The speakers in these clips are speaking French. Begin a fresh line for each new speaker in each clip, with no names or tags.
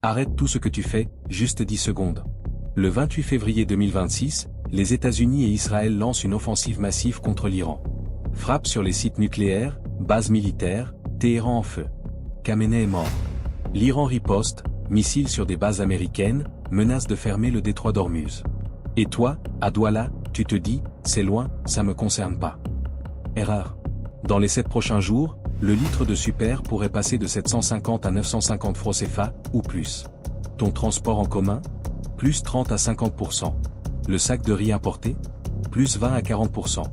Arrête tout ce que tu fais, juste 10 secondes. Le 28 février 2026, les États-Unis et Israël lancent une offensive massive contre l'Iran. Frappe sur les sites nucléaires, bases militaires, Téhéran en feu. Khamenei est mort. L'Iran riposte, missiles sur des bases américaines, menace de fermer le détroit d'Ormuz. Et toi, à Douala, tu te dis, c'est loin, ça me concerne pas. Erreur. Dans les 7 prochains jours, le litre de super pourrait passer de 750 à 950 francs CFA, ou plus. Ton transport en commun? Plus 30 à 50%. Le sac de riz importé? Plus 20 à 40%.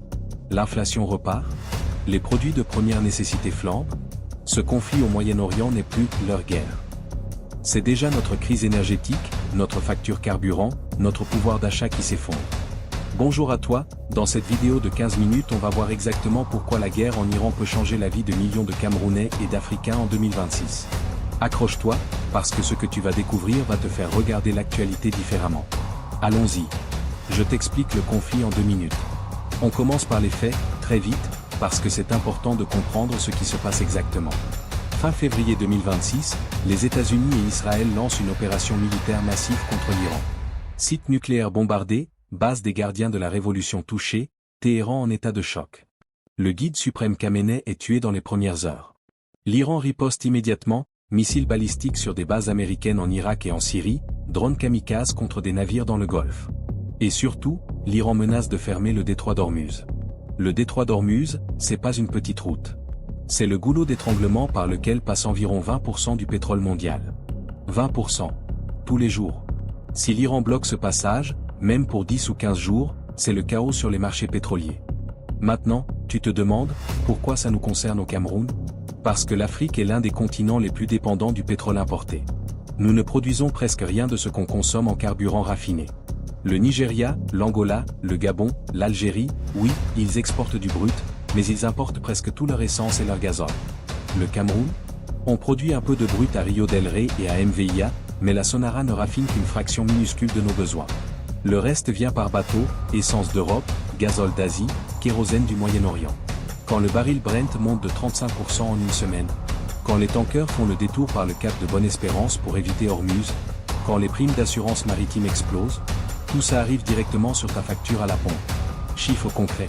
L'inflation repart? Les produits de première nécessité flambent? Ce conflit au Moyen-Orient n'est plus leur guerre. C'est déjà notre crise énergétique, notre facture carburant, notre pouvoir d'achat qui s'effondre. Bonjour à toi, dans cette vidéo de 15 minutes on va voir exactement pourquoi la guerre en Iran peut changer la vie de millions de Camerounais et d'Africains en 2026. Accroche-toi, parce que ce que tu vas découvrir va te faire regarder l'actualité différemment. Allons-y. Je t'explique le conflit en 2 minutes. On commence par les faits, très vite, parce que c'est important de comprendre ce qui se passe exactement. Fin février 2026, les États-Unis et Israël lancent une opération militaire massive contre l'Iran. Site nucléaire bombardé, base des gardiens de la révolution touchée, Téhéran en état de choc. Le guide suprême Khamenei est tué dans les premières heures. L'Iran riposte immédiatement, missiles balistiques sur des bases américaines en Irak et en Syrie, drones kamikazes contre des navires dans le Golfe. Et surtout, l'Iran menace de fermer le détroit d'Ormuz. Le détroit d'Ormuz, c'est pas une petite route. C'est le goulot d'étranglement par lequel passe environ 20% du pétrole mondial. 20%. Tous les jours. Si l'Iran bloque ce passage, même pour 10 ou 15 jours, c'est le chaos sur les marchés pétroliers. Maintenant, tu te demandes, pourquoi ça nous concerne au Cameroun? Parce que l'Afrique est l'un des continents les plus dépendants du pétrole importé. Nous ne produisons presque rien de ce qu'on consomme en carburant raffiné. Le Nigeria, l'Angola, le Gabon, l'Algérie, oui, ils exportent du brut, mais ils importent presque tout leur essence et leur gazole. Le Cameroun? On produit un peu de brut à Rio del Rey et à MVIA, mais la Sonara ne raffine qu'une fraction minuscule de nos besoins. Le reste vient par bateau, essence d'Europe, gazole d'Asie, kérosène du Moyen-Orient. Quand le baril Brent monte de 35% en une semaine, quand les tankers font le détour par le cap de Bonne-Espérance pour éviter Ormuz, quand les primes d'assurance maritime explosent, tout ça arrive directement sur ta facture à la pompe. Chiffre concret.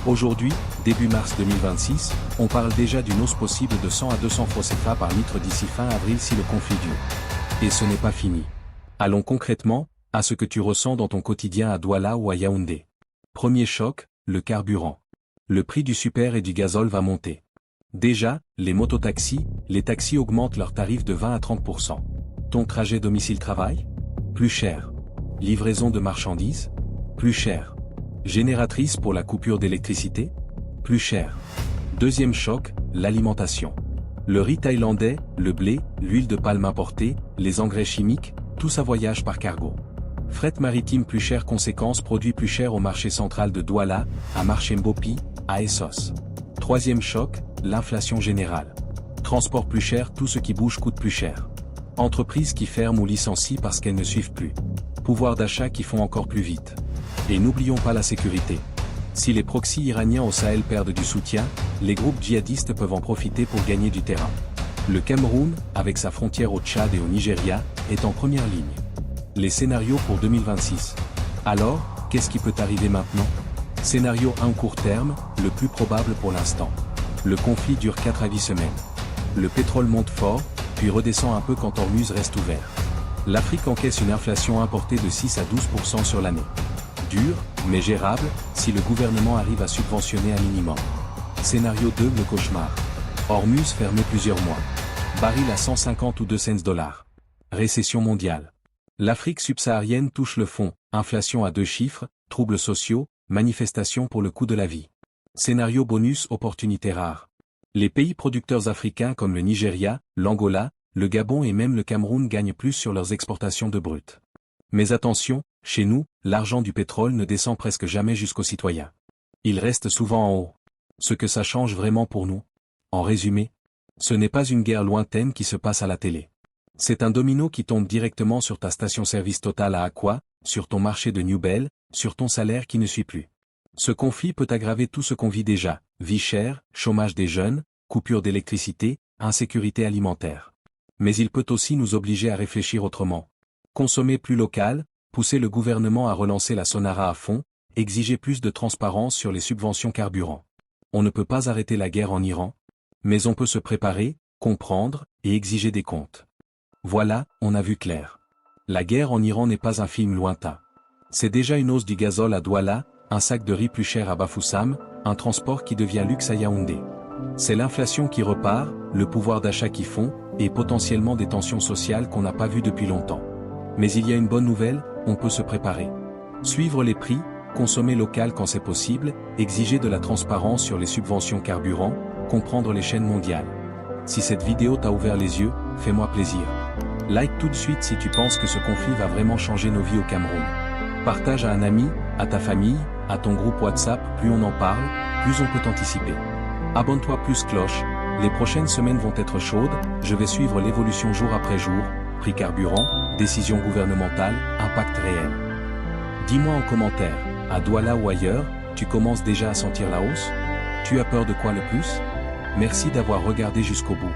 Aujourd'hui, début mars 2026, on parle déjà d'une hausse possible de 100 à 200 francs CFA par litre d'ici fin avril si le conflit dure. Et ce n'est pas fini. Allons concrètement, à ce que tu ressens dans ton quotidien à Douala ou à Yaoundé. Premier choc, le carburant. Le prix du super et du gazole va monter. Déjà, les mototaxis, les taxis augmentent leurs tarifs de 20 à 30%. Ton trajet domicile-travail? Plus cher. Livraison de marchandises? Plus cher. Génératrice pour la coupure d'électricité? Plus cher. Deuxième choc, l'alimentation. Le riz thaïlandais, le blé, l'huile de palme importée, les engrais chimiques, tout ça voyage par cargo. Fret maritime plus cher, conséquence produit plus cher au marché central de Douala, à marché Mbopi, à Essos. Troisième choc, l'inflation générale. Transport plus cher, tout ce qui bouge coûte plus cher. Entreprises qui ferment ou licencient parce qu'elles ne suivent plus. Pouvoir d'achat qui font encore plus vite. Et n'oublions pas la sécurité. Si les proxys iraniens au Sahel perdent du soutien, les groupes djihadistes peuvent en profiter pour gagner du terrain. Le Cameroun, avec sa frontière au Tchad et au Nigeria, est en première ligne. Les scénarios pour 2026. Alors, qu'est-ce qui peut arriver maintenant? Scénario 1 court terme, le plus probable pour l'instant. Le conflit dure 4 à 8 semaines. Le pétrole monte fort, puis redescend un peu quand Ormuz reste ouvert. L'Afrique encaisse une inflation importée de 6 à 12% sur l'année. Dur, mais gérable, si le gouvernement arrive à subventionner un minimum. Scénario 2, le cauchemar. Ormuz fermé plusieurs mois. Baril à 150 ou 200 dollars. Récession mondiale. L'Afrique subsaharienne touche le fond, inflation à 2 chiffres, troubles sociaux, manifestations pour le coût de la vie. Scénario bonus, opportunité rare. Les pays producteurs africains comme le Nigeria, l'Angola, le Gabon et même le Cameroun gagnent plus sur leurs exportations de brut. Mais attention, chez nous, l'argent du pétrole ne descend presque jamais jusqu'aux citoyens. Il reste souvent en haut. Ce que ça change vraiment pour nous. En résumé, ce n'est pas une guerre lointaine qui se passe à la télé. C'est un domino qui tombe directement sur ta station-service Total à Aqua, sur ton marché de New Bell, sur ton salaire qui ne suit plus. Ce conflit peut aggraver tout ce qu'on vit déjà, vie chère, chômage des jeunes, coupure d'électricité, insécurité alimentaire. Mais il peut aussi nous obliger à réfléchir autrement. Consommer plus local, pousser le gouvernement à relancer la Sonara à fond, exiger plus de transparence sur les subventions carburant. On ne peut pas arrêter la guerre en Iran, mais on peut se préparer, comprendre, et exiger des comptes. Voilà, on a vu clair. La guerre en Iran n'est pas un film lointain. C'est déjà une hausse du gazole à Douala, un sac de riz plus cher à Bafoussam, un transport qui devient luxe à Yaoundé. C'est l'inflation qui repart, le pouvoir d'achat qui fond, et potentiellement des tensions sociales qu'on n'a pas vues depuis longtemps. Mais il y a une bonne nouvelle, on peut se préparer. Suivre les prix, consommer local quand c'est possible, exiger de la transparence sur les subventions carburant, comprendre les chaînes mondiales. Si cette vidéo t'a ouvert les yeux, fais-moi plaisir. Like tout de suite si tu penses que ce conflit va vraiment changer nos vies au Cameroun. Partage à un ami, à ta famille, à ton groupe WhatsApp, plus on en parle, plus on peut anticiper. Abonne-toi plus cloche, les prochaines semaines vont être chaudes, je vais suivre l'évolution jour après jour, prix carburant, décision gouvernementale, impact réel. Dis-moi en commentaire, à Douala ou ailleurs, tu commences déjà à sentir la hausse? Tu as peur de quoi le plus? Merci d'avoir regardé jusqu'au bout.